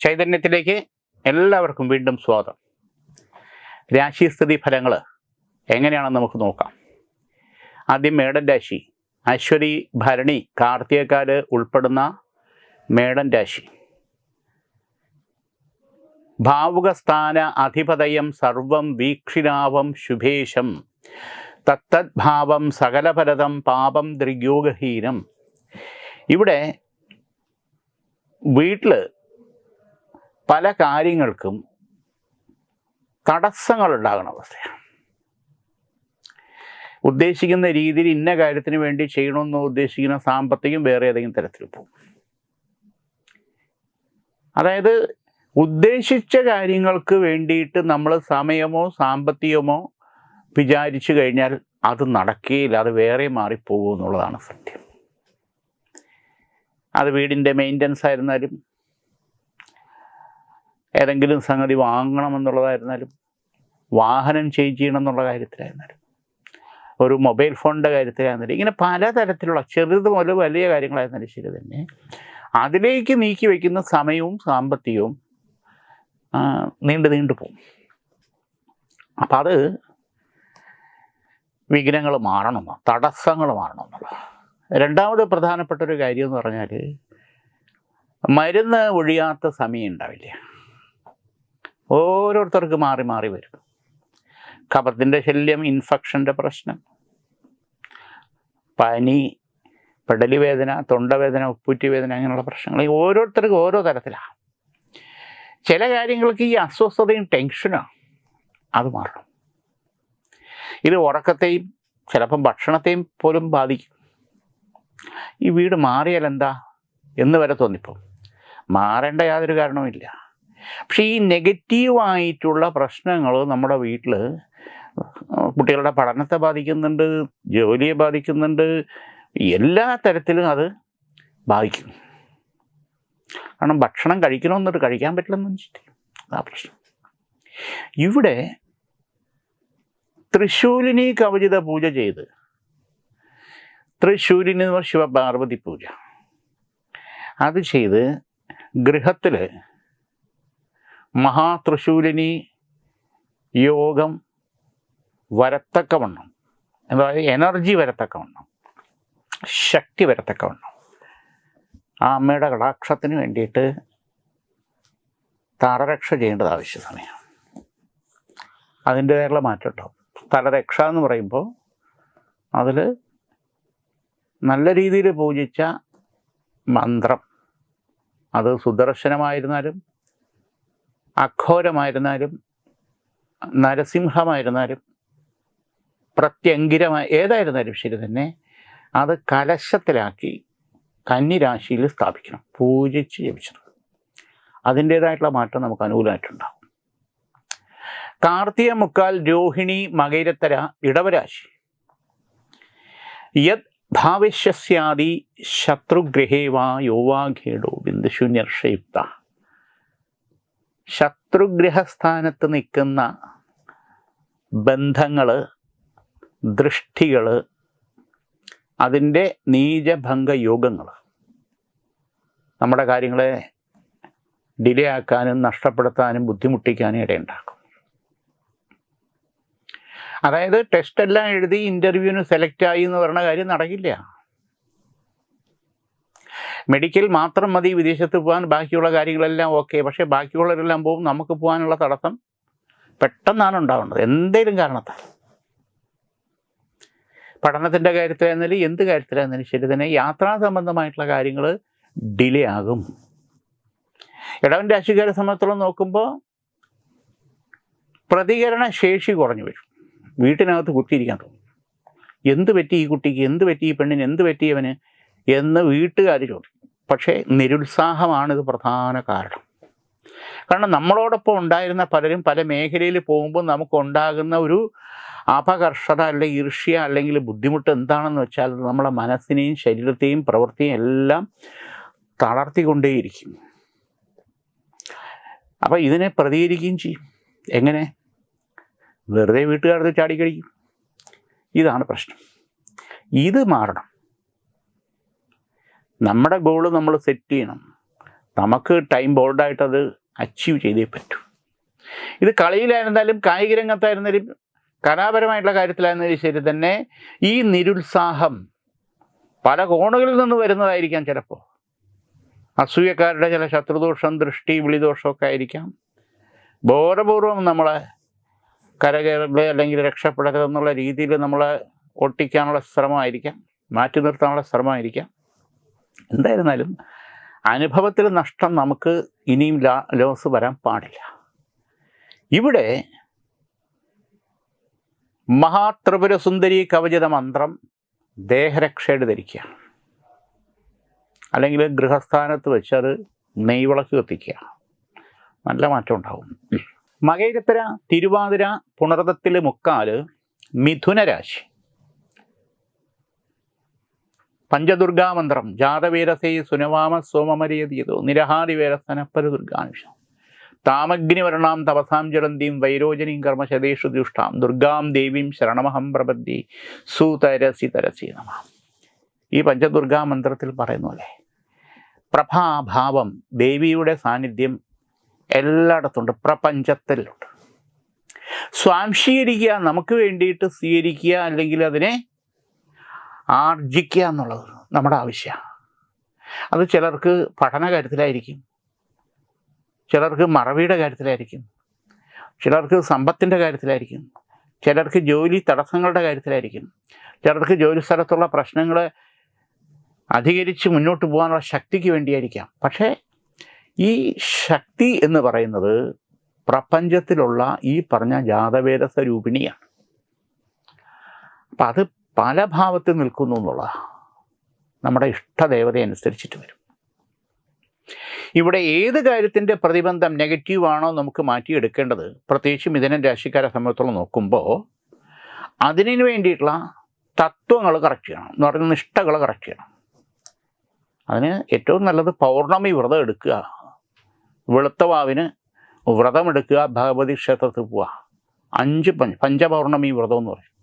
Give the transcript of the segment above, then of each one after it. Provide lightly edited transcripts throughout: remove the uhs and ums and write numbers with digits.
ചൈതന്യത്തിലേക്ക് എല്ലാവർക്കും വീണ്ടും സ്വാഗതം. രാശിസ്ഥിതി ഫലങ്ങൾ എങ്ങനെയാണെന്ന് നമുക്ക് നോക്കാം. ആദ്യം മേടൻ രാശി. അശ്വതി, ഭരണി, കാർത്തികക്കാല് ഉൾപ്പെടുന്ന മേടൻ രാശി. ഭാവുകസ്ഥാന അധിപതയം സർവം വീക്ഷിണാവം ശുഭേശം തത്തദ്ഭാവം സകലഫലതം പാപം ദൃഗ്യോഗഹീനം. ഇവിടെ വീട്ടിൽ പല കാര്യങ്ങൾക്കും തടസ്സങ്ങൾ ഉണ്ടാകുന്ന അവസ്ഥയാണ്. ഉദ്ദേശിക്കുന്ന രീതിയിൽ ഇന്ന കാര്യത്തിന് വേണ്ടി ചെയ്യണമെന്ന് ഉദ്ദേശിക്കുന്ന സാമ്പത്തികം വേറെ ഏതെങ്കിലും തരത്തിൽ പോകും. അതായത് ഉദ്ദേശിച്ച കാര്യങ്ങൾക്ക് വേണ്ടിയിട്ട് നമ്മൾ സമയമോ സാമ്പത്തികമോ വിചാരിച്ചു കഴിഞ്ഞാൽ അത് നടക്കുകയില്ല, അത് വേറെ മാറിപ്പോകും എന്നുള്ളതാണ് സത്യം. അത് വീടിൻ്റെ മെയിൻ്റനൻസ് ആയിരുന്നാലും, ഏതെങ്കിലും സംഗതി വാങ്ങണമെന്നുള്ളതായിരുന്നാലും, വാഹനം ചേഞ്ച് ചെയ്യണം എന്നുള്ള കാര്യത്തിലായിരുന്നാലും, ഒരു മൊബൈൽ ഫോണിൻ്റെ കാര്യത്തിലായിരുന്നാലും, ഇങ്ങനെ പലതരത്തിലുള്ള ചെറുത് മുതൽ വലിയ കാര്യങ്ങളായിരുന്നാലും ശരി തന്നെ അതിലേക്ക് നീക്കി വയ്ക്കുന്ന സമയവും സാമ്പത്തികവും നീണ്ടു പോകും. അപ്പം അത് വിഘ്നങ്ങൾ മാറണമെന്നോ തടസ്സങ്ങൾ മാറണമെന്നുള്ള. രണ്ടാമത് പ്രധാനപ്പെട്ട ഒരു കാര്യം എന്ന് പറഞ്ഞാൽ മരുന്ന് ഒഴിയാത്ത സമയം ഉണ്ടാവില്ല. ഓരോരുത്തർക്ക് മാറി മാറി വരും. കഫത്തിൻ്റെ ശല്യം, ഇൻഫെക്ഷൻ്റെ പ്രശ്നം, പനി, പെടലി വേദന, തൊണ്ടവേദന, ഉപ്പൂറ്റി വേദന, അങ്ങനെയുള്ള പ്രശ്നങ്ങൾ ഓരോരുത്തർക്കും ഓരോ തരത്തിലാണ്. ചില കാര്യങ്ങൾക്ക് ഈ അസ്വസ്ഥതയും ടെൻഷനാണ്, അത് മാറണം. ഇത് ഉറക്കത്തെയും ചിലപ്പം ഭക്ഷണത്തെയും പോലും ബാധിക്കും. ഈ വീട് മാറിയാൽ എന്താ എന്ന് വരെ തോന്നിപ്പോൾ. മാറേണ്ട യാതൊരു കാരണവുമില്ല. പക്ഷേ ഈ നെഗറ്റീവായിട്ടുള്ള പ്രശ്നങ്ങൾ നമ്മുടെ വീട്ടിൽ കുട്ടികളുടെ പഠനത്തെ ബാധിക്കുന്നുണ്ട്, ജോലിയെ ബാധിക്കുന്നുണ്ട്, എല്ലാ തരത്തിലും അത് ബാധിക്കും. കാരണം ഭക്ഷണം കഴിക്കണമെന്നിട്ട് കഴിക്കാൻ പറ്റില്ലെന്ന് വെച്ചിട്ട് ആ പ്രശ്നം. ഇവിടെ തൃശൂലിനി കവചിത പൂജ ചെയ്ത്, തൃശൂലിനി എന്ന് പറഞ്ഞ ശിവപാർവതി പൂജ, അത് ചെയ്ത് ഗൃഹത്തിൽ മഹാതൃശൂലിനി യോഗം വരത്തക്കവണ്ണം, അതായത് എനർജി വരത്തക്കവണ്ണം, ശക്തി വരത്തക്കവണ്ണം ആ അമ്മയുടെ കടാക്ഷത്തിന് വേണ്ടിയിട്ട് തലരക്ഷ ചെയ്യേണ്ടത് ആവശ്യ സമയമാണ്. അതിൻ്റേതായുള്ള മാറ്റം ഉണ്ടാവും. തലരക്ഷ എന്ന് പറയുമ്പോൾ അതിൽ നല്ല രീതിയിൽ പൂജിച്ച മന്ത്രം, അത് സുദർശനമായിരുന്നാലും അഘോരമായിരുന്നാലും നരസിംഹമായിരുന്നാലും പ്രത്യങ്കിരമായി ഏതായിരുന്നാലും ശരി തന്നെ, അത് കലശത്തിലാക്കി കന്നിരാശിയിൽ സ്ഥാപിക്കണം, പൂജിച്ച് ജപിച്ചത്. അതിൻ്റേതായിട്ടുള്ള മാറ്റം നമുക്ക് അനുകൂലമായിട്ടുണ്ടാകും. കാർത്തിക മുക്കാൽ രോഹിണി മകയിരത്തര ഇടവരാശി. യത് ഭാവിഷ്യസ്യാദി ശത്രുഗ്രഹേ വാ യോവാഘേടോ ബിന്ദുശൂന്യർഷയുക്ത. ശത്രുഗ്രഹസ്ഥാനത്ത് നിൽക്കുന്ന ബന്ധങ്ങൾ, ദൃഷ്ടികൾ, അതിൻ്റെ നീചഭംഗ യോഗങ്ങൾ നമ്മുടെ കാര്യങ്ങളെ ഡിലേ ആക്കാനും നഷ്ടപ്പെടുത്താനും ബുദ്ധിമുട്ടിക്കാനും ഇടയുണ്ടാക്കും. അതായത് ടെസ്റ്റ് എല്ലാം എഴുതി ഇൻ്റർവ്യൂവിന് സെലക്റ്റായി എന്ന് പറയുന്ന കാര്യം നടക്കില്ല. മെഡിക്കൽ മാത്രം മതി വിദേശത്ത് പോകാൻ, ബാക്കിയുള്ള കാര്യങ്ങളെല്ലാം ഓക്കെ. പക്ഷേ ബാക്കിയുള്ളവരെല്ലാം പോകും, നമുക്ക് പോകാനുള്ള തടസ്സം പെട്ടെന്നാണ് ഉണ്ടാവുന്നത്, എന്തെങ്കിലും കാരണത്താൽ. പഠനത്തിൻ്റെ കാര്യത്തിലായിരുന്നാലും എന്ത് കാര്യത്തിലായിരുന്നാലും ശരി തന്നെ യാത്രാ സംബന്ധമായിട്ടുള്ള കാര്യങ്ങൾ ഡിലേ ആകും. ഇടവൻ രാശിക്കാരെ സംബന്ധിച്ചോളം നോക്കുമ്പോൾ പ്രതികരണ ശേഷി കുറഞ്ഞു വരും. വീട്ടിനകത്ത് കുത്തിയിരിക്കാൻ തോന്നും. എന്ത് പറ്റി ഈ കുട്ടിക്ക്, എന്ത് പറ്റി ഈ പെണ്ണിന്, എന്ത് പറ്റിയവന് എന്ന് വീട്ടുകാർ ചോദിക്കും. പക്ഷേ നിരുത്സാഹമാണിത് പ്രധാന കാരണം. കാരണം നമ്മളോടൊപ്പം ഉണ്ടായിരുന്ന പലരും പല മേഖലയിൽ പോകുമ്പോൾ നമുക്കുണ്ടാകുന്ന ഒരു അപകർഷത അല്ലെങ്കിൽ ഈർഷ്യ അല്ലെങ്കിൽ ബുദ്ധിമുട്ട് എന്താണെന്ന് വെച്ചാൽ നമ്മളെ മനസ്സിനെയും ശരീരത്തെയും പ്രവൃത്തിയും എല്ലാം തളർത്തിക്കൊണ്ടേയിരിക്കും. അപ്പോൾ ഇതിനെ പ്രതികരിക്കുകയും ചെയ്യും. എങ്ങനെ? വെറുതെ വീട്ടുകാരത്ത് ചാടിക്കടിക്കും. ഇതാണ് പ്രശ്നം. ഇത് മാറണം. നമ്മുടെ ഗോള് നമ്മൾ സെറ്റ് ചെയ്യണം. നമുക്ക് ടൈം ബോൾഡായിട്ടത് അച്ചീവ് ചെയ്തേ പറ്റൂ. ഇത് കളിയിലായിരുന്നാലും കായിക രംഗത്തായിരുന്നാലും കലാപരമായിട്ടുള്ള കാര്യത്തിലായിരുന്നാലും ശരി തന്നെ ഈ നിരുത്സാഹം പല കോണുകളിൽ നിന്ന് വരുന്നതായിരിക്കാം. ചിലപ്പോൾ അസൂയക്കാരുടെ ചില ശത്രുദോഷം, ദൃഷ്ടി, വിളിദോഷമൊക്കെ ആയിരിക്കാം. ബോധപൂർവം നമ്മളെ കരകയറല് അല്ലെങ്കിൽ രക്ഷപ്പെടരുതെന്നുള്ള രീതിയിൽ നമ്മളെ ഒട്ടിക്കാനുള്ള ശ്രമമായിരിക്കാം, മാറ്റി നിർത്താനുള്ള ശ്രമമായിരിക്കാം. എന്തായിരുന്നാലും അനുഭവത്തിൽ നഷ്ടം നമുക്ക് ഇനിയും ലോസ് വരാൻ പാടില്ല. ഇവിടെ മഹാത്രിപുരസുന്ദരി കവചിത മന്ത്രം ദേഹരക്ഷയുടെ ധരിക്കുക, അല്ലെങ്കിൽ ഗൃഹസ്ഥാനത്ത് വെച്ച് അത് നെയ്വിളക്ക് കത്തിക്കുക. നല്ല മാറ്റം ഉണ്ടാവും. മകയിരത്തര, തിരുവാതിര, പുണർതത്തിൽ മുക്കാല്, മിഥുനരാശി. പഞ്ചദുർഗാമന്ത്രം ജാതവീരസൈ സുനവാമ സോമമരിയതീതോ നിരഹാദിവേരസ്തനപ്പര ദുർഗാനുഷം താമഗ്നിവർണാം തപസാം ജ്വലന്തീം വൈരോചനീം കർമ്മശതേഷു ദുഷ്ടാം ദുർഗാം ദേവീം ശരണമഹം പ്രപദ്യേ സുതരസി തരസി നമ. ഈ പഞ്ചദുർഗാമന്ത്രത്തിൽ പറയുന്ന പോലെ പ്രഭാഭാവം, ദേവിയുടെ സാന്നിധ്യം എല്ലായിടത്തുണ്ട്, പ്രപഞ്ചത്തിലുണ്ട്. സ്വാംശീകരിക്കുക, നമുക്ക് വേണ്ടിയിട്ട് സ്വീകരിക്കുക, അല്ലെങ്കിൽ അതിനെ ആർജിക്കുക എന്നുള്ളത് നമ്മുടെ ആവശ്യമാണ്. അത് ചിലർക്ക് പഠന കാര്യത്തിലായിരിക്കും, ചിലർക്ക് മറവിയുടെ കാര്യത്തിലായിരിക്കും, ചിലർക്ക് സമ്പത്തിൻ്റെ കാര്യത്തിലായിരിക്കും, ചിലർക്ക് ജോലി തടസ്സങ്ങളുടെ കാര്യത്തിലായിരിക്കും, ചിലർക്ക് ജോലി സ്ഥലത്തുള്ള പ്രശ്നങ്ങൾ അധികരിച്ച് മുന്നോട്ട് പോകാനുള്ള ശക്തിക്ക് വേണ്ടിയായിരിക്കാം. പക്ഷേ ഈ ശക്തി എന്ന് പറയുന്നത് പ്രപഞ്ചത്തിലുള്ള ഈ പറഞ്ഞ ജാതവേദ സ്വരൂപിണിയാണ്. അപ്പം അത് പല ഭാവത്തിൽ നിൽക്കുന്നു എന്നുള്ളതാണ്. നമ്മുടെ ഇഷ്ടദേവത അനുസരിച്ചിട്ട് വരും. ഇവിടെ ഏത് കാര്യത്തിൻ്റെ പ്രതിബന്ധം നെഗറ്റീവാണോ നമുക്ക് മാറ്റിയെടുക്കേണ്ടത്, പ്രത്യേകിച്ച് മിഥുനം രാശിക്കാരെ സംബന്ധിച്ചോളം നോക്കുമ്പോൾ അതിനു വേണ്ടിയിട്ടുള്ള തത്വങ്ങൾ കറക്റ്റ് ചെയ്യണം, എന്ന് പറയുന്ന നിഷ്ഠകൾ കറക്റ്റ് ചെയ്യണം. അതിന് ഏറ്റവും നല്ലത് പൗർണമി വ്രതം എടുക്കുക, വെളുത്തവാവിന് വ്രതമെടുക്കുക, ഭഗവതി ക്ഷേത്രത്തിൽ പോവുക. 5 പഞ്ചപൗർണമി വ്രതം എന്ന് പറയും.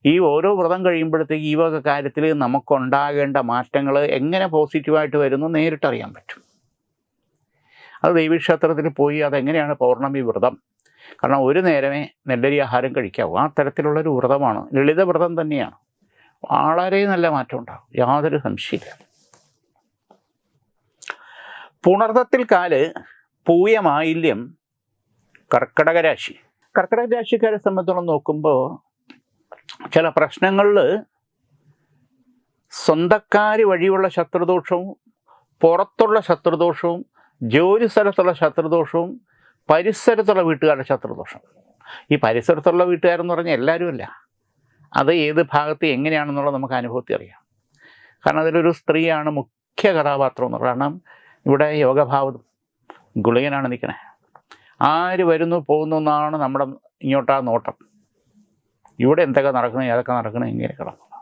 ഈ ഓരോ വ്രതം കഴിയുമ്പോഴത്തേക്ക് ഈ വക കാര്യത്തിൽ നമുക്കുണ്ടാകേണ്ട മാറ്റങ്ങൾ എങ്ങനെ പോസിറ്റീവായിട്ട് വരുന്നു നേരിട്ടറിയാൻ പറ്റും. അത് ദേവീക്ഷേത്രത്തിൽ പോയി അതെങ്ങനെയാണ് പൗർണമി വ്രതം, കാരണം ഒരു നേരമേ നെല്ലരി ആഹാരം കഴിക്കാവൂ, ആ തരത്തിലുള്ളൊരു വ്രതമാണ്. ലളിത വ്രതം തന്നെയാണ്. വളരെ നല്ല മാറ്റം ഉണ്ടാകും, യാതൊരു സംശയമില്ല. പുണർതത്തിൽ കാല്, പൂയമായില്യം, കർക്കടക രാശി. കർക്കടക രാശിക്കാരെ സംബന്ധിച്ചോളം നോക്കുമ്പോൾ ചില പ്രശ്നങ്ങളിൽ സ്വന്തക്കാർ വഴിയുള്ള ശത്രുദോഷവും, പുറത്തുള്ള ശത്രുദോഷവും, ജോലി സ്ഥലത്തുള്ള ശത്രുദോഷവും, പരിസരത്തുള്ള വീട്ടുകാരുടെ ശത്രുദോഷം. ഈ പരിസരത്തുള്ള വീട്ടുകാരെന്ന് പറഞ്ഞാൽ എല്ലാവരും അല്ല, അത് ഏത് ഭാഗത്ത് എങ്ങനെയാണെന്നുള്ളത് നമുക്ക് അനുഭവത്തിൽ അറിയാം. കാരണം അതിലൊരു സ്ത്രീയാണ് മുഖ്യ കഥാപാത്രം എന്നുള്ളത്. കാരണം ഇവിടെ യോഗഭാവം ഗുളികനാണ് നിൽക്കണേ. ആര് വരുന്നു പോകുന്നു എന്നാണ് നമ്മുടെ ഇങ്ങോട്ടാ നോട്ടം. ഇവിടെ എന്തൊക്കെ നടക്കണം, ഏതൊക്കെ നടക്കണം, ഇങ്ങനെ കിടക്കണം.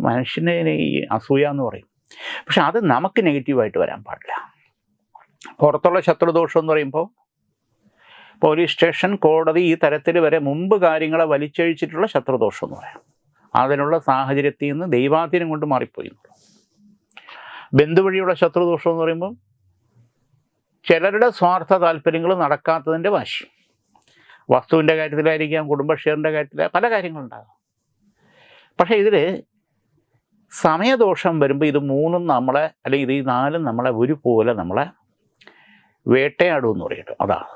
മനുഷ്യനെ ഈ അസൂയ എന്ന് പറയും. പക്ഷെ അത് നമുക്ക് നെഗറ്റീവായിട്ട് വരാൻ പാടില്ല. പുറത്തുള്ള ശത്രുദോഷം എന്ന് പറയുമ്പോൾ പോലീസ് സ്റ്റേഷൻ, കോടതി, ഈ തരത്തിൽ വരെ മുമ്പ് കാര്യങ്ങളെ വലിച്ചഴിച്ചിട്ടുള്ള ശത്രുദോഷം എന്ന് പറയാം. അതിനുള്ള സാഹചര്യത്തിൽ നിന്ന് ദൈവാധീനം കൊണ്ട് മാറിപ്പോയി. ബന്ധു വഴിയുള്ള ശത്രുദോഷം എന്ന് പറയുമ്പോൾ ചിലരുടെ സ്വാർത്ഥ താല്പര്യങ്ങൾ നടക്കാത്തതിൻ്റെ വാശി. വസ്തുവിൻ്റെ കാര്യത്തിലായിരിക്കാം, കുടുംബക്ഷേറിൻ്റെ കാര്യത്തിൽ, പല കാര്യങ്ങളുണ്ടാകാം. പക്ഷേ ഇതിൽ സമയദോഷം വരുമ്പോൾ ഇത് 3 നമ്മളെ, അല്ലെങ്കിൽ ഇത് 4 നമ്മളെ ഒരുപോലെ നമ്മളെ വേട്ടയാടുമെന്ന് പറയട്ടെ. അതാണ്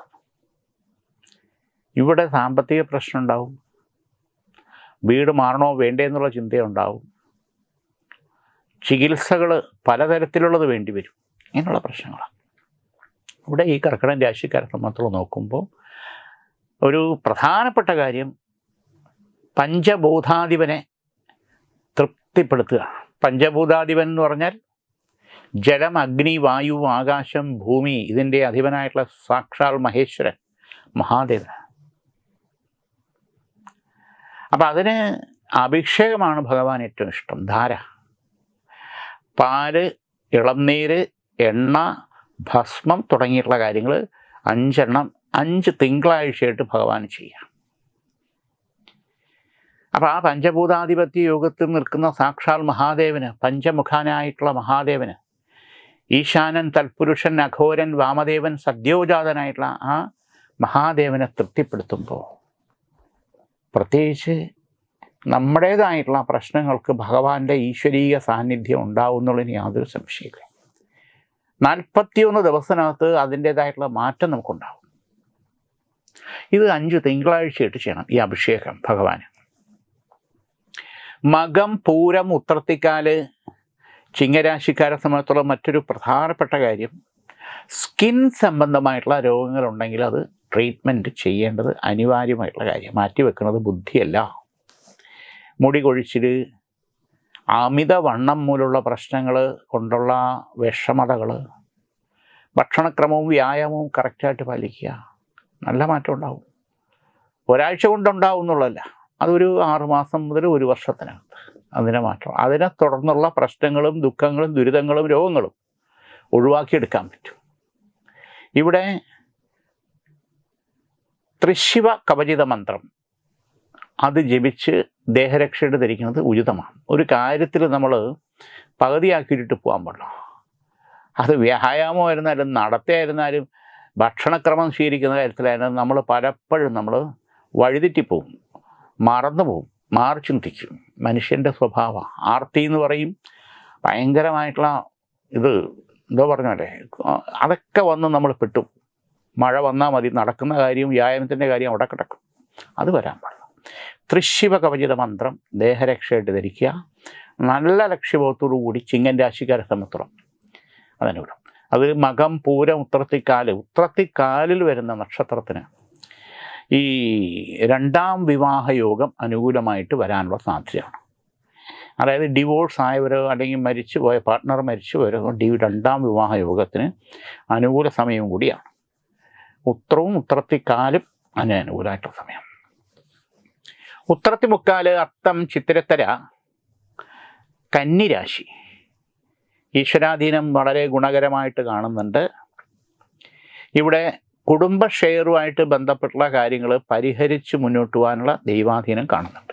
ഇവിടെ സാമ്പത്തിക പ്രശ്നം ഉണ്ടാവും, വീട് മാറണോ വേണ്ടേ എന്നുള്ള ചിന്തയുണ്ടാവും, ചികിത്സകൾ പലതരത്തിലുള്ളത് വേണ്ടി വരും, ഇങ്ങനെയുള്ള പ്രശ്നങ്ങളാണ്. ഇവിടെ ഈ കർക്കിടക രാശിക്കാരെ സംബന്ധിച്ച് നോക്കുമ്പോൾ ഒരു പ്രധാനപ്പെട്ട കാര്യം പഞ്ചഭൂതാധിപനെ തൃപ്തിപ്പെടുത്തുക. പഞ്ചഭൂതാധിപൻ എന്ന് പറഞ്ഞാൽ ജലം, അഗ്നി, വായു, ആകാശം, ഭൂമി, ഇതിൻ്റെ അധിപനായിട്ടുള്ള സാക്ഷാൽ മഹേശ്വരൻ, മഹാദേവൻ. അപ്പം അതിന് അഭിഷേകമാണ് ഭഗവാൻ ഏറ്റവും ഇഷ്ടം. ധാര, പാല്, ഇളംനീര്, എണ്ണ, ഭസ്മം തുടങ്ങിയിട്ടുള്ള കാര്യങ്ങൾ 5 എണ്ണം 5 തിങ്കളാഴ്ചയായിട്ട് ഭഗവാൻ ചെയ്യാം. അപ്പോൾ ആ പഞ്ചഭൂതാധിപത്യ യോഗത്തിൽ നിൽക്കുന്ന സാക്ഷാൽ മഹാദേവന്, പഞ്ചമുഖാനായിട്ടുള്ള മഹാദേവന് ഈശാനൻ, തൽപുരുഷൻ, അഘോരൻ, വാമദേവൻ, സദ്യോജാതനായിട്ടുള്ള ആ മഹാദേവനെ തൃപ്തിപ്പെടുത്തുമ്പോൾ പ്രത്യേകിച്ച് നമ്മുടേതായിട്ടുള്ള പ്രശ്നങ്ങൾക്ക് ഭഗവാന്റെ ഈശ്വരീയ സാന്നിധ്യം ഉണ്ടാവുന്നുള്ളതിന് യാതൊരു സംശയമില്ല. 41 ദിവസത്തിനകത്ത് അതിൻ്റേതായിട്ടുള്ള മാറ്റം നമുക്കുണ്ടാവും. ഇത് 5 തിങ്കളാഴ്ചയായിട്ട് ചെയ്യണം ഈ അഭിഷേകം ഭഗവാന്. മകം, പൂരം, ഉത്രത്തിക്കാല് ചിങ്ങരാശിക്കാരെ സംബന്ധിച്ചുള്ള മറ്റൊരു പ്രധാനപ്പെട്ട കാര്യം, സ്കിൻ സംബന്ധമായിട്ടുള്ള രോഗങ്ങളുണ്ടെങ്കിൽ അത് ട്രീറ്റ്മെൻറ്റ് ചെയ്യേണ്ടത് അനിവാര്യമായിട്ടുള്ള കാര്യം. മാറ്റിവെക്കുന്നത് ബുദ്ധിയല്ല. മുടി കൊഴിച്ചിൽ, അമിതവണ്ണം മൂലമുള്ള പ്രശ്നങ്ങൾ കൊണ്ടുള്ള വിഷമതകൾ, ഭക്ഷണക്രമവും വ്യായാമവും കറക്റ്റായിട്ട് പാലിക്കുക, നല്ല മാറ്റം ഉണ്ടാവും. ഒരാഴ്ച കൊണ്ടുണ്ടാവും എന്നുള്ളതല്ല, അതൊരു 6 മാസം മുതൽ 1 വർഷത്തിനകത്ത് അതിനെ മാറ്റം. അതിനെ തുടർന്നുള്ള പ്രശ്നങ്ങളും ദുഃഖങ്ങളും ദുരിതങ്ങളും രോഗങ്ങളും ഒഴിവാക്കിയെടുക്കാൻ പറ്റും. ഇവിടെ ത്രിശിവ കവചിത മന്ത്രം അത് ജപിച്ച് ദേഹരക്ഷയുടെ ധരിക്കുന്നത് ഉചിതമാണ്. ഒരു കാര്യത്തിൽ നമ്മൾ പകുതിയാക്കിയിട്ട് പോകാൻ പാടില്ല. അത് വ്യായാമമായിരുന്നാലും നടത്തയായിരുന്നാലും ഭക്ഷണക്രമം സ്വീകരിക്കുന്ന കാര്യത്തിലായിരുന്നാലും നമ്മൾ പലപ്പോഴും നമ്മൾ വഴിതെറ്റിപ്പോവും, മറന്നു പോവും, മാറി ചിന്തിക്കും. മനുഷ്യൻ്റെ സ്വഭാവം ആർത്തി എന്ന് പറയും, ഭയങ്കരമായിട്ടുള്ള ഇത് എന്തോ പറഞ്ഞല്ലേ, അതൊക്കെ വന്ന് നമ്മൾ പെട്ടു. മഴ വന്നാൽ മതി, നടക്കുന്ന കാര്യം വ്യായാമത്തിൻ്റെ കാര്യം അവിടെ കിടക്കും. അത് വരാൻ പാടില്ല. ത്രിശിവ കവചിത മന്ത്രം ദേഹരക്ഷയായിട്ട് ധരിക്കുക. നല്ല ലക്ഷ്യബോധത്തോടു കൂടി ചിങ്ങൻ രാശിക്കാരെ സംബന്ധിച്ചിടത്തോളം അതിനൂടെ അത് മകം, പൂരം, ഉത്രത്തിക്കാലിൽ വരുന്ന നക്ഷത്രത്തിന് ഈ 2ാം വിവാഹ യോഗം അനുകൂലമായിട്ട് വരാനുള്ള സാധ്യതയാണ്. അതായത് ഡിവോഴ്സ് ആയവരോ അല്ലെങ്കിൽ മരിച്ചുപോയ പാർട്ട്ണർ മരിച്ചുപോയവരോ 2ാം വിവാഹ യോഗത്തിന് അനുകൂല സമയവും കൂടിയാണ്. ഉത്രവും ഉത്രത്തിക്കാലും അതിന് അനുകൂലമായിട്ടുള്ള സമയം. ഉത്രത്തിമുക്കാല്, അത്തം, ചിത്തിരത്തര, കന്നിരാശി ഈശ്വരാധീനം വളരെ ഗുണകരമായിട്ട് കാണുന്നുണ്ട്. ഇവിടെ കുടുംബ ഷെയറുമായിട്ട് ബന്ധപ്പെട്ടുള്ള കാര്യങ്ങൾ പരിഹരിച്ച് മുന്നോട്ട് പോകാനുള്ള ദൈവാധീനം കാണുന്നുണ്ട്.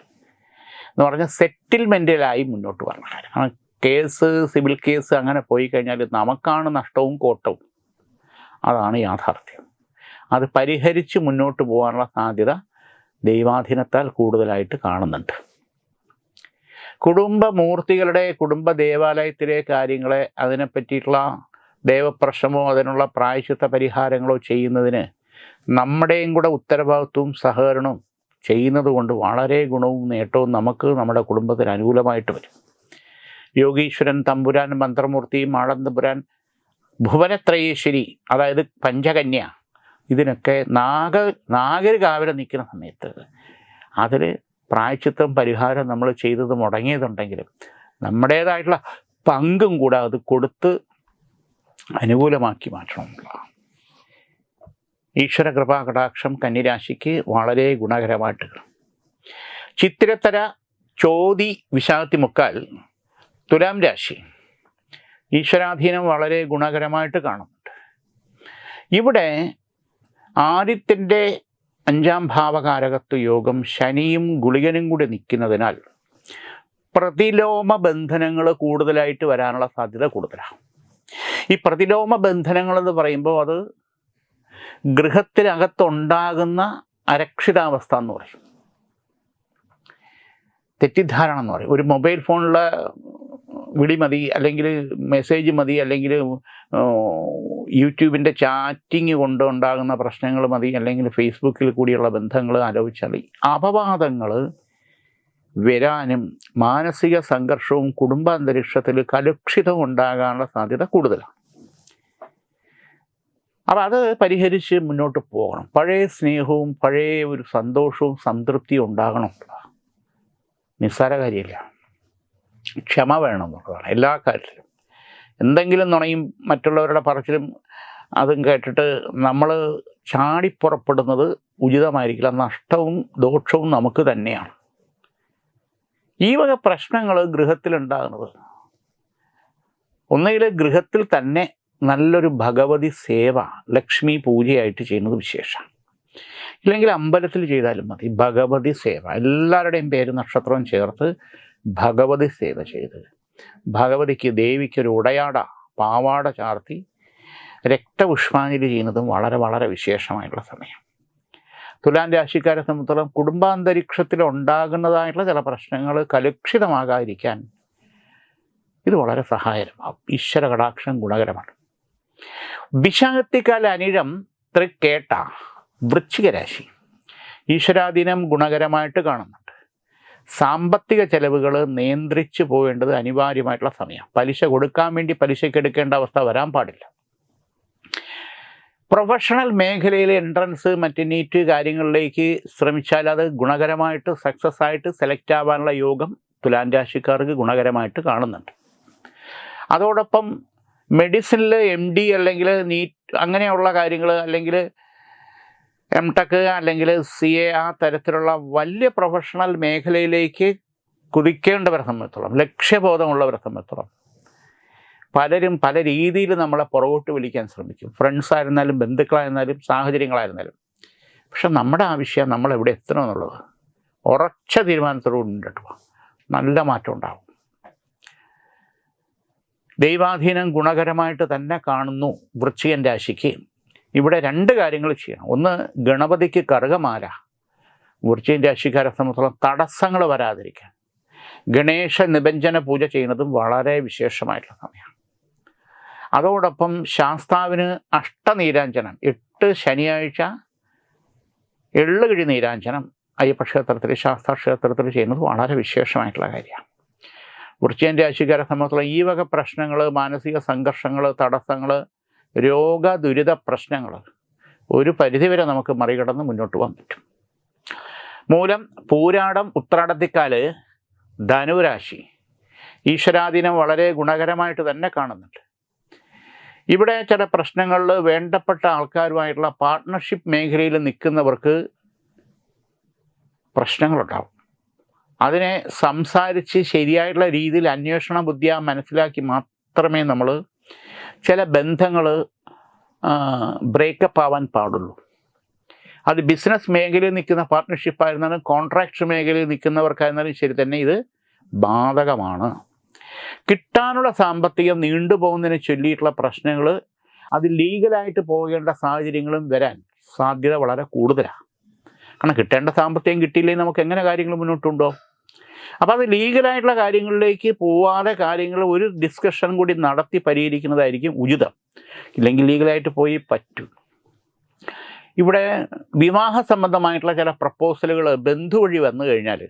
എന്ന് പറഞ്ഞാൽ സെറ്റിൽമെൻറ്റിലായി മുന്നോട്ട് പോകാനുള്ള കാര്യം. കേസ്, സിവിൽ കേസ് അങ്ങനെ പോയി കഴിഞ്ഞാൽ നമുക്കാണ് നഷ്ടവും കോട്ടവും. അതാണ് യാഥാർത്ഥ്യം. അത് പരിഹരിച്ച് മുന്നോട്ട് പോകാനുള്ള സാധ്യത ദൈവാധീനത്താൽ കൂടുതലായിട്ട് കാണുന്നുണ്ട്. കുടുംബമൂർത്തികളുടെ, കുടുംബ ദേവാലയത്തിലെ കാര്യങ്ങളെ അതിനെപ്പറ്റിയിട്ടുള്ള ദേവപ്രശ്നമോ അതിനുള്ള പ്രായശ്ചിത്ത പരിഹാരങ്ങളോ ചെയ്യുന്നതിന് നമ്മുടെയും കൂടെ ഉത്തരവാദിത്വവും സഹകരണവും ചെയ്യുന്നത് കൊണ്ട് വളരെ ഗുണവും നേട്ടവും നമുക്ക് നമ്മുടെ കുടുംബത്തിന് അനുകൂലമായിട്ട് വരും. യോഗീശ്വരൻ, തമ്പുരാൻ, മന്ത്രമൂർത്തി, മാളന്തമ്പുരാൻ, ഭുവനത്രയേശ്വരി, അതായത് പഞ്ചകന്യ, ഇതിനൊക്കെ നാഗര് കാവലെ നിൽക്കുന്ന സമയത്ത് അതിൽ പ്രായശ്ചിത്തം പരിഹാരം നമ്മൾ ചെയ്തത് മുടങ്ങിയതുണ്ടെങ്കിലും നമ്മുടേതായിട്ടുള്ള പങ്കും കൂടെ അത് കൊടുത്ത് അനുകൂലമാക്കി മാറ്റണമെന്നുള്ള ഈശ്വര കൃപാ കടാക്ഷം കന്നിരാശിക്ക് വളരെ ഗുണകരമായിട്ട്. ചിത്തിരത്തര, ചോതി, വിശാഖത്തിമുക്കാൽ തുലാം രാശി ഈശ്വരാധീനം വളരെ ഗുണകരമായിട്ട് കാണുന്നുണ്ട്. ഇവിടെ ആദിത്യൻ്റെ 5ാം ഭാവകാരകത്വ യോഗം ശനിയും ഗുളികനും കൂടി നിൽക്കുന്നതിനാൽ പ്രതിലോമ ബന്ധനങ്ങൾ കൂടുതലായിട്ട് വരാനുള്ള സാധ്യത കൂടുതലാണ്. ഈ പ്രതിലോമ ബന്ധനങ്ങളെന്ന് പറയുമ്പോൾ അത് ഗൃഹത്തിനകത്തുണ്ടാകുന്ന അരക്ഷിതാവസ്ഥ എന്ന് പറയും, തെറ്റിദ്ധാരണ എന്ന് പറയും. ഒരു മൊബൈൽ ഫോണിലെ വിളി മതി, അല്ലെങ്കിൽ മെസ്സേജ് മതി, അല്ലെങ്കിൽ യൂട്യൂബിൻ്റെ ചാറ്റിങ് കൊണ്ടുണ്ടാകുന്ന പ്രശ്നങ്ങൾ മതി, അല്ലെങ്കിൽ ഫേസ്ബുക്കിൽ കൂടിയുള്ള ബന്ധങ്ങൾ ആലോചിച്ചാൽ അപവാദങ്ങൾ വരാനും മാനസിക സംഘർഷവും കുടുംബാന്തരീക്ഷത്തിൽ കലുഷിതവും ഉണ്ടാകാനുള്ള സാധ്യത കൂടുതലാണ്. അപ്പോൾ അത് പരിഹരിച്ച് മുന്നോട്ട് പോകണം. പഴയ സ്നേഹവും പഴയ ഒരു സന്തോഷവും സംതൃപ്തിയും ഉണ്ടാകണം. നിസ്സാര കാര്യമില്ല. ക്ഷമ വേണം എന്നുള്ളതാണ് എല്ലാ കാര്യത്തിലും. എന്തെങ്കിലും നുണയും മറ്റുള്ളവരുടെ പറച്ചിലും അതും കേട്ടിട്ട് നമ്മൾ ചാടിപ്പുറപ്പെടുന്നത് ഉചിതമായിരിക്കില്ല. നഷ്ടവും ദോഷവും നമുക്ക് തന്നെയാണ്. ഈ വക പ്രശ്നങ്ങൾ ഗൃഹത്തിലുണ്ടാകുന്നത് ഒന്നുകിൽ ഗൃഹത്തിൽ തന്നെ നല്ലൊരു ഭഗവതി സേവ, ലക്ഷ്മി പൂജയായിട്ട് ചെയ്യുന്നത് വിശേഷമാണ്. ഇല്ലെങ്കിൽ അമ്പലത്തിൽ ചെയ്താലും മതി. ഭഗവതി സേവ, എല്ലാവരുടെയും പേര് നക്ഷത്രവും ചേർത്ത് ഭഗവതി സേവ ചെയ്ത് ഭഗവതിക്ക്, ദേവിക്കൊരു ഉടയാട പാവാട ചാർത്തി രക്തപുഷ്പാഞ്ജലി ചെയ്യുന്നതും വളരെ വളരെ വിശേഷമായിട്ടുള്ള സമയം. തുലാം രാശിക്കാരെ സംബന്ധിച്ചിടത്തോളം കുടുംബാന്തരീക്ഷത്തിൽ ഉണ്ടാകുന്നതായിട്ടുള്ള ചില പ്രശ്നങ്ങൾ കലുഷിതമാകാതിരിക്കാൻ ഇത് വളരെ സഹായകരമാകും. ഈശ്വര കടാക്ഷം ഗുണകരമാണ്. വിശാഖത്തിക്കാല അനിഴം തൃക്കേട്ട വൃശ്ചിക രാശി ഈശ്വരാധീനം ഗുണകരമായിട്ട് കാണുന്നുണ്ട്. സാമ്പത്തിക ചെലവുകൾ നിയന്ത്രിച്ചു പോകേണ്ടത് അനിവാര്യമായിട്ടുള്ള സമയം. പലിശ കൊടുക്കാൻ വേണ്ടി പലിശയ്ക്ക് എടുക്കേണ്ട അവസ്ഥ വരാൻ പാടില്ല. പ്രൊഫഷണൽ മേഖലയിലെ എൻട്രൻസ് മറ്റ് നീറ്റ് കാര്യങ്ങളിലേക്ക് ശ്രമിച്ചാൽ അത് ഗുണകരമായിട്ട് സക്സസ് ആയിട്ട് സെലക്ട് ആവാനുള്ള യോഗം തുലാം രാശിക്കാർക്ക് ഗുണകരമായിട്ട് കാണുന്നുണ്ട്. അതോടൊപ്പം മെഡിസിനിൽ MD അല്ലെങ്കിൽ നീറ്റ് അങ്ങനെയുള്ള കാര്യങ്ങൾ അല്ലെങ്കിൽ MTech അല്ലെങ്കിൽ CA ആ തരത്തിലുള്ള വലിയ പ്രൊഫഷണൽ മേഖലയിലേക്ക് കുതിക്കേണ്ടവരെ സംബന്ധിച്ചോളം, ലക്ഷ്യബോധമുള്ളവരെ സംബന്ധിച്ചോളം പലരും പല രീതിയിൽ നമ്മളെ പുറകോട്ട് വലിക്കാൻ ശ്രമിക്കും. ഫ്രണ്ട്സ് ആയിരുന്നാലും ബന്ധുക്കളായിരുന്നാലും സാഹചര്യങ്ങളായിരുന്നാലും. പക്ഷെ നമ്മുടെ ആവശ്യം നമ്മൾ എവിടെ എത്തണം എന്നുള്ളത് ഉറച്ച തീരുമാനത്തോടുകൂടി മുന്നോട്ട് പോകാം. നല്ല മാറ്റം ഉണ്ടാകും. ദൈവാധീനം ഗുണകരമായിട്ട് തന്നെ കാണുന്നു വൃശ്ചികൻ രാശിക്ക്. ഇവിടെ 2 കാര്യങ്ങൾ ചെയ്യണം. ഒന്ന്, ഗണപതിക്ക് കറുകമാല. വൃശ്ചികൻ രാശിക്കാരെ സംബന്ധിച്ചിടത്തോളം തടസ്സങ്ങൾ വരാതിരിക്കാൻ ഗണേശ നിബഞ്ജന പൂജ ചെയ്യുന്നതും വളരെ വിശേഷമായിട്ടുള്ള സമയമാണ്. അതോടൊപ്പം ശാസ്താവിന് അഷ്ടനീരാഞ്ജനം 8 ശനിയാഴ്ച എള്ളുകിഴി നീരാഞ്ജനം അയ്യപ്പ ക്ഷേത്രത്തിൽ ശാസ്താ ക്ഷേത്രത്തിൽ ചെയ്യുന്നത് വളരെ വിശേഷമായിട്ടുള്ള കാര്യമാണ്. വൃശ്ചികൻ രാശിക്കാരെ സംബന്ധിച്ചിടത്തോളം ഈ വക പ്രശ്നങ്ങൾ, മാനസിക സംഘർഷങ്ങൾ, തടസ്സങ്ങൾ, രോഗ ദുരിത പ്രശ്നങ്ങൾ ഒരു പരിധിവരെ നമുക്ക് മറികടന്ന് മുന്നോട്ട് പോകാൻ പറ്റും. മൂലം, പൂരാടം, ഉത്രാടത്തിക്കാല് ധനുരാശി ഈശ്വരാധീനം വളരെ ഗുണകരമായിട്ട് തന്നെ കാണുന്നുണ്ട്. ഇവിടെ ചില പ്രശ്നങ്ങളിൽ വേണ്ടപ്പെട്ട ആൾക്കാരുമായിട്ടുള്ള പാർട്ട്ണർഷിപ്പ് മേഖലയിൽ നിൽക്കുന്നവർക്ക് പ്രശ്നങ്ങളുണ്ടാവും. അതിനെ സംസാരിച്ച് ശരിയായിട്ടുള്ള രീതിയിൽ അന്വേഷണ ബുദ്ധിയാ മനസ്സിലാക്കി മാത്രമേ നമ്മൾ ചില ബന്ധങ്ങൾ ബ്രേക്കപ്പ് ആവാൻ പാടുള്ളൂ. അത് ബിസിനസ് മേഖലയിൽ നിൽക്കുന്ന പാർട്ട്ണർഷിപ്പ് ആയിരുന്നാലും കോൺട്രാക്ട് മേഖലയിൽ നിൽക്കുന്നവർക്കായിരുന്നാലും ശരി തന്നെ ഇത് ബാധകമാണ്. കിട്ടാനുള്ള സാമ്പത്തികം നീണ്ടുപോകുന്നതിനെ ചൊല്ലിയിട്ടുള്ള പ്രശ്നങ്ങൾ, അത് ലീഗലായിട്ട് പോകേണ്ട സാഹചര്യങ്ങളും വരാൻ സാധ്യത വളരെ കൂടുതലാണ്. കാരണം കിട്ടേണ്ട സാമ്പത്തികം കിട്ടിയില്ലെങ്കിൽ നമുക്ക് എങ്ങനെ കാര്യങ്ങൾ മുന്നോട്ടുണ്ടോ? അപ്പോൾ അത് ലീഗലായിട്ടുള്ള കാര്യങ്ങളിലേക്ക് പോവാതെ കാര്യങ്ങൾ ഒരു ഡിസ്കഷൻ കൂടി നടത്തി പരിഹരിക്കുന്നതായിരിക്കും ഉചിതം. ഇല്ലെങ്കിൽ ലീഗലായിട്ട് പോയി പറ്റും. ഇവിടെ വിവാഹ സംബന്ധമായിട്ടുള്ള ചില പ്രപ്പോസലുകൾ ബന്ധു വഴി വന്നു കഴിഞ്ഞാൽ,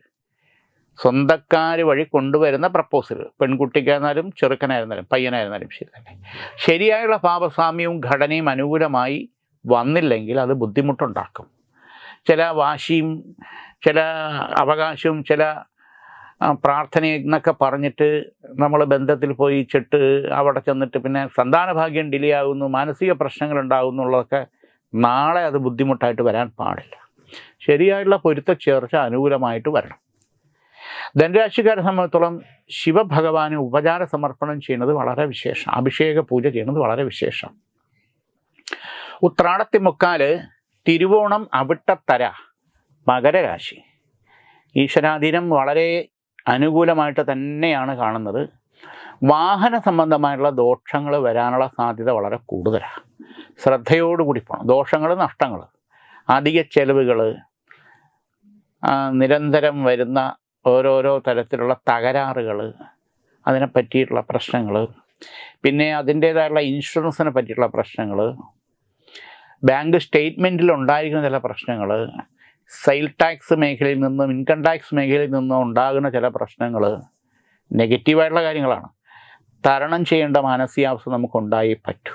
സ്വന്തക്കാർ വഴി കൊണ്ടുവരുന്ന പ്രപ്പോസൽ, പെൺകുട്ടിക്കായിരുന്നാലും ചെറുക്കനായിരുന്നാലും പയ്യനായിരുന്നാലും ശരി തന്നെ, ശരിയായുള്ള പാപസാമ്യവും ഘടനയും അനുകൂലമായി വന്നില്ലെങ്കിൽ അത് ബുദ്ധിമുട്ടുണ്ടാക്കും. ചില വാശിയും ചില അവകാശവും ചില പ്രാർത്ഥന എന്നൊക്കെ പറഞ്ഞിട്ട് നമ്മൾ ബന്ധത്തിൽ പോയി ചെട്ട് അവിടെ ചെന്നിട്ട് പിന്നെ സന്താനഭാഗ്യം ഡിലേ ആകുന്നു, മാനസിക പ്രശ്നങ്ങൾ ഉണ്ടാകുന്നുള്ളതൊക്കെ നാളെ അത് ബുദ്ധിമുട്ടായിട്ട് വരാൻ പാടില്ല. ശരിയായിട്ടുള്ള പൊരുത്തച്ചേർച്ച അനുകൂലമായിട്ട് വരണം. ധനുരാശിക്കാരെ സംബന്ധിച്ചിടത്തോളം ശിവഭഗവാന് ഉപചാര സമർപ്പണം ചെയ്യുന്നത് വളരെ വിശേഷം. അഭിഷേക പൂജ ചെയ്യുന്നത് വളരെ വിശേഷം. ഉത്രാടത്തിമുക്കാല് തിരുവോണം അവിട്ടത്തര മകരരാശി ഈശ്വരാധീനം വളരെ അനുകൂലമായിട്ട് തന്നെയാണ് കാണുന്നത്. വാഹന സംബന്ധമായിട്ടുള്ള ദോഷങ്ങൾ വരാനുള്ള സാധ്യത വളരെ കൂടുതലാണ്. ശ്രദ്ധയോടുകൂടി പോകണം. ദോഷങ്ങൾ, നഷ്ടങ്ങൾ, അധിക ചെലവുകൾ, നിരന്തരം വരുന്ന ഓരോരോ തരത്തിലുള്ള തകരാറുകൾ, അതിനെ പറ്റിയിട്ടുള്ള പ്രശ്നങ്ങൾ, പിന്നെ അതിൻ്റേതായുള്ള ഇൻഷുറൻസിനെ പറ്റിയിട്ടുള്ള പ്രശ്നങ്ങൾ, ബാങ്ക് സ്റ്റേറ്റ്മെൻറ്റിൽ ഉണ്ടായിരിക്കുന്ന ചില പ്രശ്നങ്ങൾ, സെയിൽ ടാക്സ് മേഖലയിൽ നിന്നും ഇൻകം ടാക്സ് മേഖലയിൽ നിന്നും ഉണ്ടാകുന്ന ചില പ്രശ്നങ്ങൾ നെഗറ്റീവായിട്ടുള്ള കാര്യങ്ങളാണ്. തരണം ചെയ്യേണ്ട മാനസികാവസ്ഥ നമുക്കുണ്ടായി പറ്റൂ.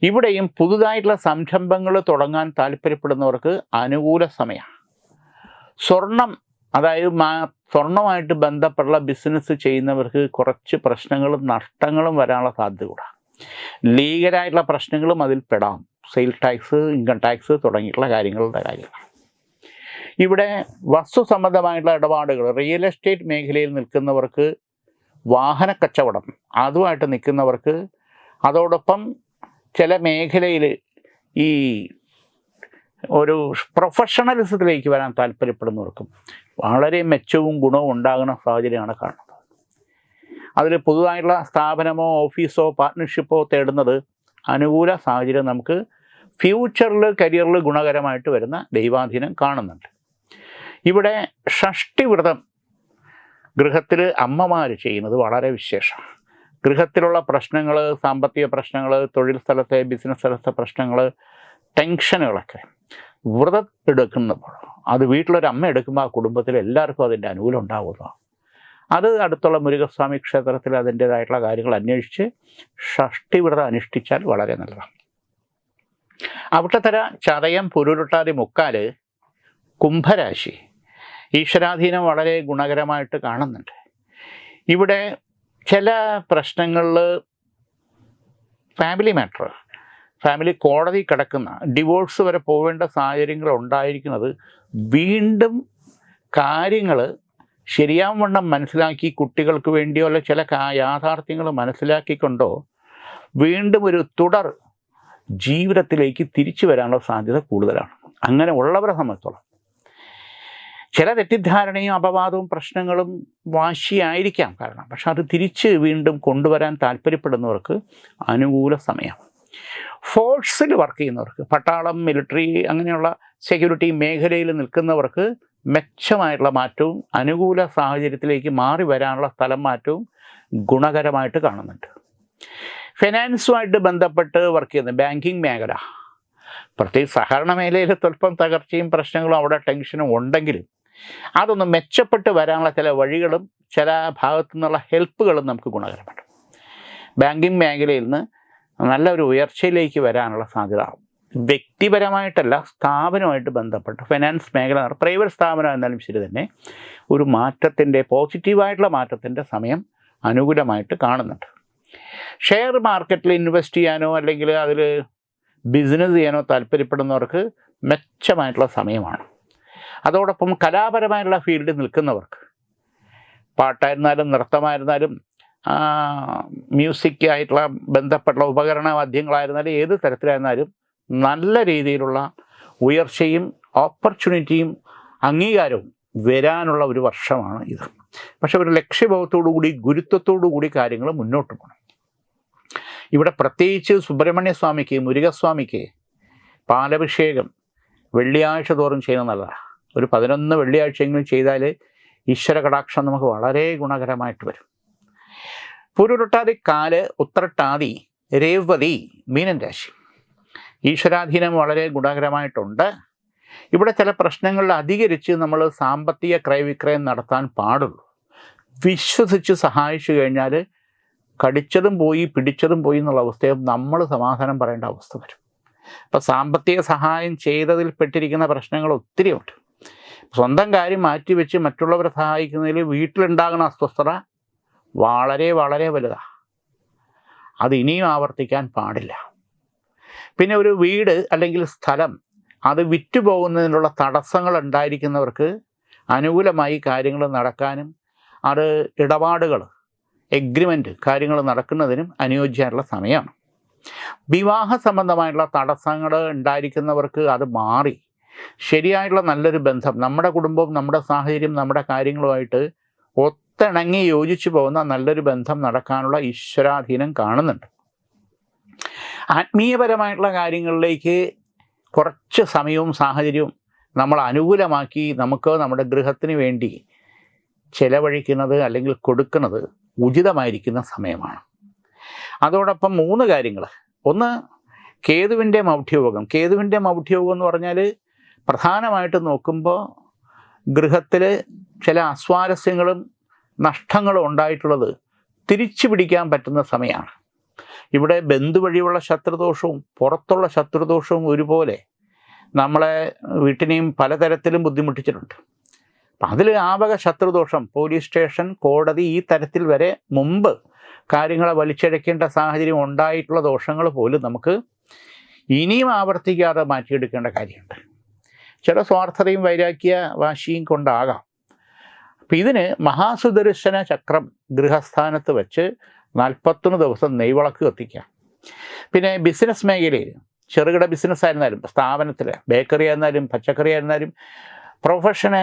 ഇവിടെയും പുതുതായിട്ടുള്ള സംരംഭങ്ങൾ തുടങ്ങാൻ താല്പര്യപ്പെടുന്നവർക്ക് അനുകൂല സമയമാണ്. സ്വർണം, അതായത് സ്വർണമായിട്ട് ബന്ധപ്പെട്ടുള്ള ബിസിനസ് ചെയ്യുന്നവർക്ക് കുറച്ച് പ്രശ്നങ്ങളും നഷ്ടങ്ങളും വരാനുള്ള സാധ്യത കൂടാ. ലീഗലായിട്ടുള്ള പ്രശ്നങ്ങളും അതിൽ പെടാം. സെയിൽ ടാക്സ്, ഇൻകം ടാക്സ് തുടങ്ങിയിട്ടുള്ള കാര്യങ്ങളുടെ കാര്യങ്ങളാണ്. ഇവിടെ വസ്തു സംബന്ധമായിട്ടുള്ള ഇടപാടുകൾ, റിയൽ എസ്റ്റേറ്റ് മേഖലയിൽ നിൽക്കുന്നവർക്ക്, വാഹന കച്ചവടം അതുമായിട്ട് നിൽക്കുന്നവർക്ക്, അതോടൊപ്പം ചില മേഖലയിൽ ഈ ഒരു പ്രൊഫഷണലിസത്തിലേക്ക് വരാൻ താല്പര്യപ്പെടുന്നവർക്കും വളരെ മെച്ചവും ഗുണവും ഉണ്ടാകുന്ന സാഹചര്യമാണ് കാണുന്നത്. അതിൽ പുതുതായിട്ടുള്ള സ്ഥാപനമോ ഓഫീസോ പാർട്ട്ണർഷിപ്പോ തേടുന്നത് അനുകൂല സാഹചര്യം നമുക്ക് ഫ്യൂച്ചറിൽ കരിയറിൽ ഗുണകരമായിട്ട് വരുന്ന ദൈവാധീനം കാണുന്നുണ്ട്. ഇവിടെ ഷഷ്ടിവ്രതം ഗൃഹത്തിൽ അമ്മമാർ ചെയ്യുന്നത് വളരെ വിശേഷമാണ്. ഗൃഹത്തിലുള്ള പ്രശ്നങ്ങൾ, സാമ്പത്തിക പ്രശ്നങ്ങൾ, തൊഴിൽ സ്ഥലത്തെ ബിസിനസ് സ്ഥലത്തെ പ്രശ്നങ്ങൾ, ടെൻഷനുകളൊക്കെ വ്രതം എടുക്കുന്നപ്പോൾ അത് വീട്ടിലൊരു അമ്മ എടുക്കുമ്പോൾ ആ കുടുംബത്തിൽ എല്ലാവർക്കും അതിൻ്റെ അനുകൂലം ഉണ്ടാവുന്നതാണ്. അത് അടുത്തുള്ള മുരുകസ്വാമി ക്ഷേത്രത്തിൽ അതിൻ്റേതായിട്ടുള്ള കാര്യങ്ങൾ അന്വേഷിച്ച് ഷഷ്ടിവ്രതം അനുഷ്ഠിച്ചാൽ വളരെ നല്ലതാണ്. അവിട്ടത്തര, ചതയം, പുരുരുട്ടാതി, മുക്കാല്, കുംഭരാശി ഈശ്വരാധീനം വളരെ ഗുണകരമായിട്ട് കാണുന്നുണ്ട്. ഇവിടെ ചില പ്രശ്നങ്ങളിൽ ഫാമിലി കോടതി കിടക്കുന്ന, ഡിവോഴ്സ് വരെ പോവേണ്ട സാഹചര്യങ്ങൾ ഉണ്ടായിരിക്കുന്നത് വീണ്ടും കാര്യങ്ങൾ ശരിയാവണ്ണം മനസ്സിലാക്കി കുട്ടികൾക്ക് വേണ്ടിയോ അല്ല ചില യാഥാർത്ഥ്യങ്ങൾ മനസ്സിലാക്കിക്കൊണ്ടോ വീണ്ടും ഒരു തുടർ ജീവിതത്തിലേക്ക് തിരിച്ചു വരാനുള്ള സാധ്യത കൂടുതലാണ്. അങ്ങനെ ഉള്ളവരെ സംബന്ധിച്ചോളം ചില തെറ്റിദ്ധാരണയും അപവാദവും പ്രശ്നങ്ങളും വാശിയായിരിക്കാം കാരണം, പക്ഷെ അത് തിരിച്ച് വീണ്ടും കൊണ്ടുവരാൻ താല്പര്യപ്പെടുന്നവർക്ക് അനുകൂല സമയമാണ്. ഫോഴ്സിൽ വർക്ക് ചെയ്യുന്നവർക്ക്, പട്ടാളം, മിലിറ്ററി, അങ്ങനെയുള്ള സെക്യൂരിറ്റി മേഖലയിൽ നിൽക്കുന്നവർക്ക് മെച്ചമായിട്ടുള്ള മാറ്റവും അനുകൂല സാഹചര്യത്തിലേക്ക് മാറി വരാനുള്ള സ്ഥലം മാറ്റവും ഗുണകരമായിട്ട് കാണുന്നുണ്ട്. ഫിനാൻസുമായിട്ട് ബന്ധപ്പെട്ട് വർക്ക് ചെയ്യുന്ന ബാങ്കിങ് മേഖല, പ്രത്യേകിച്ച് സഹകരണ മേഖലയിൽ സ്വല്പം തകർച്ചയും പ്രശ്നങ്ങളും അവിടെ ടെൻഷനും ഉണ്ടെങ്കിലും അതൊന്ന് മെച്ചപ്പെട്ട് വരാനുള്ള ചില വഴികളും ചില ഭാഗത്തു നിന്നുള്ള ഹെൽപ്പുകളും നമുക്ക് ഗുണകരമാണ്. ബാങ്കിങ് മേഖലയിൽ നിന്ന് നല്ലൊരു ഉയർച്ചയിലേക്ക് വരാനുള്ള സാധ്യത വ്യക്തിപരമായിട്ടല്ല, സ്ഥാപനമായിട്ട് ബന്ധപ്പെട്ട് ഫിനാൻസ് മേഖല, പ്രൈവറ്റ് സ്ഥാപനം എന്നാലും ശരി തന്നെ ഒരു മാറ്റത്തിൻ്റെ, പോസിറ്റീവായിട്ടുള്ള മാറ്റത്തിൻ്റെ സമയം അനുകൂലമായിട്ട് കാണുന്നുണ്ട്. ഷെയർ മാർക്കറ്റിൽ ഇൻവെസ്റ്റ് ചെയ്യാനോ അല്ലെങ്കിൽ അതിൽ ബിസിനസ് ചെയ്യാനോ താല്പര്യപ്പെടുന്നവർക്ക് മെച്ചമായിട്ടുള്ള സമയമാണ്. അതോടൊപ്പം കലാപരമായിട്ടുള്ള ഫീൽഡിൽ നിൽക്കുന്നവർക്ക്, പാട്ടായിരുന്നാലും നൃത്തമായിരുന്നാലും മ്യൂസിക് ആയിട്ടുള്ള ബന്ധപ്പെട്ട ഉപകരണ വാദ്യങ്ങളായിരുന്നാലും ഏത് തരത്തിലായിരുന്നാലും നല്ല രീതിയിലുള്ള ഉയർച്ചയും ഓപ്പർച്യൂണിറ്റിയും അംഗീകാരവും വരാനുള്ള ഒരു വർഷമാണ് ഇത്. പക്ഷെ ഒരു ലക്ഷ്യബോധത്തോടു കൂടി, ഗുരുത്വത്തോടു കൂടി കാര്യങ്ങൾ മുന്നോട്ട് പോകണം. ഇവിടെ പ്രത്യേകിച്ച് സുബ്രഹ്മണ്യ സ്വാമിക്ക്, മുരുകസ്വാമിക്ക് പാലഭിഷേകം വെള്ളിയാഴ്ച തോറും ചെയ്യുന്നത് നല്ലതാണ്. ഒരു 11 വെള്ളിയാഴ്ചയെങ്കിലും ചെയ്താൽ ഈശ്വര കടാക്ഷം നമുക്ക് വളരെ ഗുണകരമായിട്ട് വരും. പുരുരുട്ടാതി, കാല്, ഉത്രട്ടാതി, രേവതി, മീനൻ രാശി ഈശ്വരാധീനം വളരെ ഗുണകരമായിട്ടുണ്ട്. ഇവിടെ ചില പ്രശ്നങ്ങളിൽ അധികരിച്ച് നമ്മൾ സാമ്പത്തിക ക്രയവിക്രയം നടത്താൻ പാടുള്ളൂ. വിശ്വസിച്ച് സഹായിച്ചു കഴിഞ്ഞാൽ കടിച്ചതും പോയി പിടിച്ചതും പോയി എന്നുള്ള അവസ്ഥയും നമ്മൾ സമാധാനം പറയേണ്ട അവസ്ഥ വരും. അപ്പം സാമ്പത്തിക സഹായം ചെയ്തതിൽ പെട്ടിരിക്കുന്ന പ്രശ്നങ്ങൾ ഒത്തിരി ഉണ്ട്. സ്വന്തം കാര്യം മാറ്റിവെച്ച് മറ്റുള്ളവരെ സഹായിക്കുന്നതിൽ വീട്ടിലുണ്ടാകുന്ന അസ്വസ്ഥത വളരെ വളരെ വലുതാണ്. അത് ഇനിയും ആവർത്തിക്കാൻ പാടില്ല. പിന്നെ ഒരു വീട് അല്ലെങ്കിൽ സ്ഥലം അത് വിറ്റുപോകുന്നതിനുള്ള തടസ്സങ്ങൾ ഉണ്ടായിരിക്കുന്നവർക്ക് അനുകൂലമായി കാര്യങ്ങൾ നടക്കാനും അത് ഇടപാടുകൾ, എഗ്രിമെൻറ്റ് കാര്യങ്ങൾ നടക്കുന്നതിനും അനുയോജ്യമായിട്ടുള്ള സമയമാണ്. വിവാഹ സംബന്ധമായിട്ടുള്ള തടസ്സങ്ങൾ ഉണ്ടായിരിക്കുന്നവർക്ക് അത് മാറി ശരിയായിട്ടുള്ള നല്ലൊരു ബന്ധം, നമ്മുടെ കുടുംബവും നമ്മുടെ സാഹചര്യം നമ്മുടെ കാര്യങ്ങളുമായിട്ട് ഒത്തിണങ്ങി യോജിച്ചു പോകുന്ന നല്ലൊരു ബന്ധം നടക്കാനുള്ള ഈശ്വരാധീനം കാണുന്നുണ്ട്. ആത്മീയപരമായിട്ടുള്ള കാര്യങ്ങളിലേക്ക് കുറച്ച് സമയവും സാഹചര്യവും നമ്മൾ അനുകൂലമാക്കി നമുക്ക് നമ്മുടെ ഗൃഹത്തിന് വേണ്ടി ചെലവഴിക്കുന്നത് അല്ലെങ്കിൽ കൊടുക്കുന്നത് ഉചിതമായിരിക്കുന്ന സമയമാണ്. അതോടൊപ്പം 3 കാര്യങ്ങൾ. ഒന്ന്, കേതുവിൻ്റെ മൗഢ്യയോഗം. കേതുവിൻ്റെ മൗഢ്യയോഗം എന്ന് പറഞ്ഞാൽ പ്രധാനമായിട്ട് നോക്കുമ്പോൾ ഗൃഹത്തിൽ ചില അസ്വാരസ്യങ്ങളും നഷ്ടങ്ങളും ഉണ്ടായിട്ടുള്ളത് തിരിച്ചു പിടിക്കാൻ പറ്റുന്ന സമയമാണ്. ഇവിടെ ബന്ധു വഴിയുള്ള ശത്രുദോഷവും പുറത്തുള്ള ശത്രുദോഷവും ഒരുപോലെ നമ്മളെ വീട്ടിനെയും പലതരത്തിലും ബുദ്ധിമുട്ടിച്ചിട്ടുണ്ട്. അപ്പം അതിൽ ആവക ശത്രുദോഷം, പോലീസ് സ്റ്റേഷൻ, കോടതി, ഈ തരത്തിൽ വരെ മുമ്പ് കാര്യങ്ങളെ വലിച്ചഴക്കേണ്ട സാഹചര്യം ഉണ്ടായിട്ടുള്ള ദോഷങ്ങൾ പോലും നമുക്ക് ഇനിയും ആവർത്തിക്കാതെ മാറ്റിയെടുക്കേണ്ട കാര്യമുണ്ട്. ചില സ്വാർത്ഥതയും വൈരാഗ്യ വാശിയും കൊണ്ടാകാം. അപ്പം ഇതിന് മഹാസുദർശന ചക്രം ഗൃഹസ്ഥാനത്ത് വെച്ച് 41 ദിവസം നെയ്വിളക്ക് കത്തിക്കാം. പിന്നെ ബിസിനസ് മേഖലയിൽ ചെറുകിട ബിസിനസ് ആയിരുന്നാലും, സ്ഥാപനത്തിൽ ബേക്കറി ആയിരുന്നാലും, പച്ചക്കറി ആയിരുന്നാലും, പ്രൊഫഷന്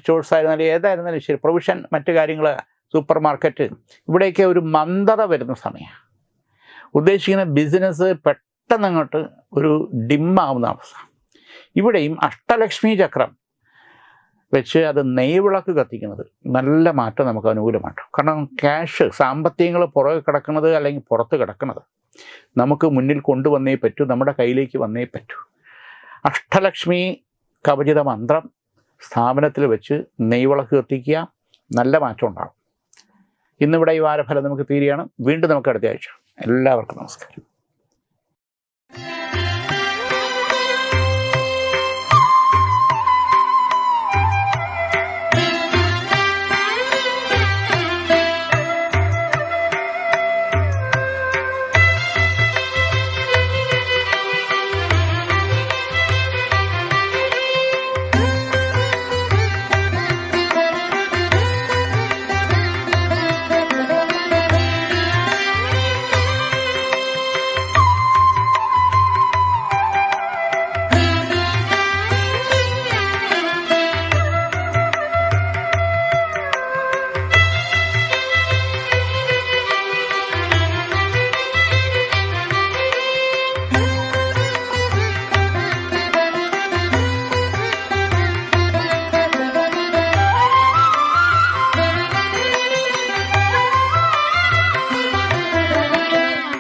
സ്റ്റോഴ്സ് ആയിരുന്നാലും, ഏതായിരുന്നാലും ശരി, പ്രൊവിഷൻ മറ്റു കാര്യങ്ങൾ സൂപ്പർ മാർക്കറ്റ്, ഇവിടെയൊക്കെ ഒരു മന്ദത വരുന്ന സമയമാണ്. ഉദ്ദേശിക്കുന്ന ബിസിനസ് പെട്ടെന്ന് അങ്ങോട്ട് ഒരു ഡിമ്മാവുന്ന അവസ്ഥ. ഇവിടെയും അഷ്ടലക്ഷ്മി ചക്രം വെച്ച് അത് നെയ്വിളക്ക് കത്തിക്കുന്നത് നല്ല മാറ്റം നമുക്ക് അനുകൂലമാട്ടോ. കാരണം ക്യാഷ്, സാമ്പത്തികങ്ങൾ പുറകെ കിടക്കുന്നത് അല്ലെങ്കിൽ പുറത്ത് കിടക്കുന്നത് നമുക്ക് മുന്നിൽ കൊണ്ടുവന്നേ പറ്റൂ, നമ്മുടെ കയ്യിലേക്ക് വന്നേ പറ്റൂ. അഷ്ടലക്ഷ്മി കവചിത മന്ത്രം സ്ഥാപനത്തിൽ വെച്ച് നെയ്വിളക്ക് കത്തിക്കുക, നല്ല മാറ്റം ഉണ്ടാകും. ഇന്നിവിടെ ഈ വാരഫലം നമുക്ക് തീരുകയാണ്. വീണ്ടും നമുക്ക് അടുത്ത ആഴ്ച. എല്ലാവർക്കും നമസ്കാരം.